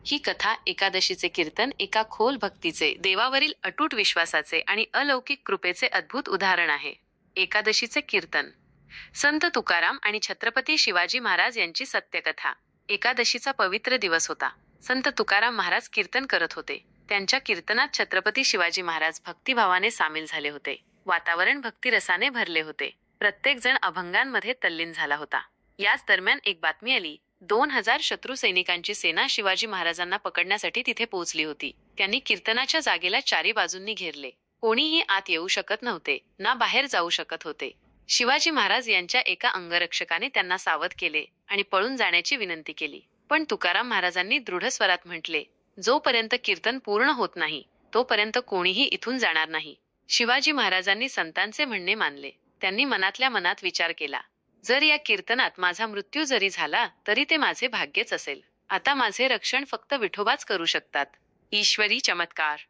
ही कथा एकादशीचे कीर्तन एका खोल भक्तीचे, देवावरील अटूट विश्वासाचे आणि अलौकिक कृपेचे अद्भुत उदाहरण आहे. एकादशीचे कीर्तन. संत तुकाराम आणि छत्रपती शिवाजी महाराज यांची सत्यकथा. एकादशीचा पवित्र दिवस होता. संत तुकाराम महाराज कीर्तन करत होते. त्यांच्या कीर्तनात छत्रपती शिवाजी महाराज भक्तिभावाने सामील झाले होते. वातावरण भक्तिरसाने भरले होते. प्रत्येक जण अभंगांमध्ये तल्लीन झाला होता. याच दरम्यान एक बातमी आली. 2000 शत्रू सैनिकांची सेना शिवाजी महाराजांना पकडण्यासाठी तिथे पोहोचली होती. त्यांनी कीर्तनाच्या जागेला चारी बाजूंनी घेरले. कोणीही आत येऊ शकत नव्हते, ना बाहेर जाऊ शकत होते. शिवाजी महाराज यांच्या एका अंगरक्षकाने त्यांना सावध केले आणि पळून जाण्याची विनंती केली. पण तुकाराम महाराजांनी दृढ स्वरात म्हटले, जोपर्यंत कीर्तन पूर्ण होत नाही तोपर्यंत कोणीही इथून जाणार नाही. शिवाजी महाराजांनी संतांचे म्हणणे मानले. त्यांनी मनातल्या मनात विचार केला, जर या कीर्तनात माझा मृत्यू जरी झाला तरी ते माझे भाग्यच असेल. आता माझे रक्षण फक्त विठोबाच करू शकतात. ईश्वरी चमत्कार.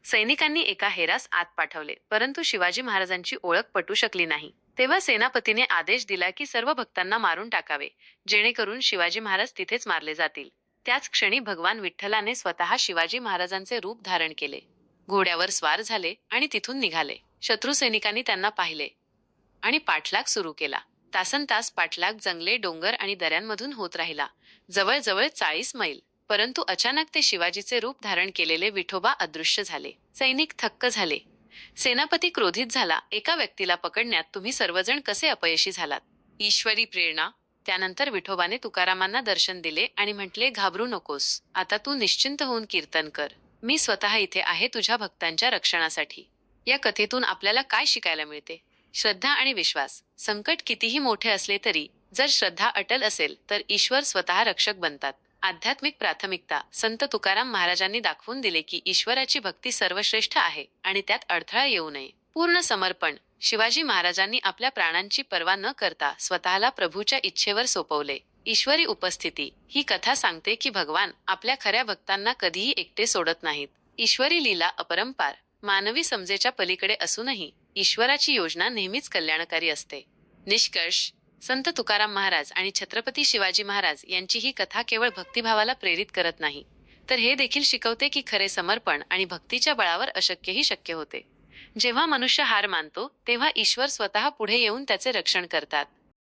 सैनिकांनी एका हेरास आत पाठवले, परंतु शिवाजी महाराजांची ओळख पटू शकली नाही. तेव्हा सेनापतीने आदेश दिला की सर्व भक्तांना मारून टाकावे, जेणेकरून शिवाजी महाराज तिथेच मारले जातील. त्याच क्षणी भगवान विठ्ठलाने स्वतः शिवाजी महाराजांचे रूप धारण केले. घोड्यावर स्वार झाले आणि तिथून निघाले. शत्रू सैनिकांनी त्यांना पाहिले आणि पाठलाग सुरू केला. तासनतास पाठलाग जंगले, डोंगर आणि दऱ्यांमधून होत राहिला, जवळजवळ 40 मैल. परंतु अचानक ते शिवाजीचे रूप धारण केलेले विठोबा अदृश्य झाले. सैनिक थक्क झाले. सेनापती क्रोधित झाला, एका व्यक्तीला पकडण्यात तुम्ही सर्वजण कसे अपयशी झालात? ईश्वरी प्रेरणा. त्यानंतर विठोबाने तुकारामांना दर्शन दिले आणि म्हटले, घाबरू नकोस, आता तू निश्चिंत होऊन कीर्तन कर. मी स्वतः इथे आहे तुझ्या भक्तांच्या रक्षणासाठी. या कथेतून आपल्याला काय शिकायला मिळते? श्रद्धा आणि विश्वास. संकट कितीही मोठे असले तरी जर श्रद्धा अटल असेल तर ईश्वर स्वतः रक्षक बनतात. आध्यात्मिक प्राथमिकता. संत तुकाराम महाराजांनी दाखवून दिले की ईश्वराची भक्ती सर्वश्रेष्ठ आहे आणि त्यात अडथळा येऊ नये. पूर्ण समर्पण. शिवाजी महाराजांनी आपल्या प्राणांची पर्वा न करता स्वतःला प्रभूच्या इच्छेवर सोपवले. ईश्वरी उपस्थिती. ही कथा सांगते की भगवान आपल्या खऱ्या भक्तांना कधीही एकटे सोडत नाहीत. ईश्वरी लीला अपरंपार. मानवी समजेच्या पलीकडे असूनही ईश्वराची योजना नेहमीच कल्याणकारी असते. निष्कर्ष. संत तुकाराम महाराज आणि छत्रपती शिवाजी महाराज यांची ही कथा केवळ भक्तिभावाला प्रेरित करत नाही, तर हे देखील शिकवते की खरे समर्पण आणि भक्तीच्या बळावर अशक्यही शक्य होते. जेव्हा मनुष्य हार मानतो तेव्हा ईश्वर स्वतः पुढे येऊन त्याचे रक्षण करतात.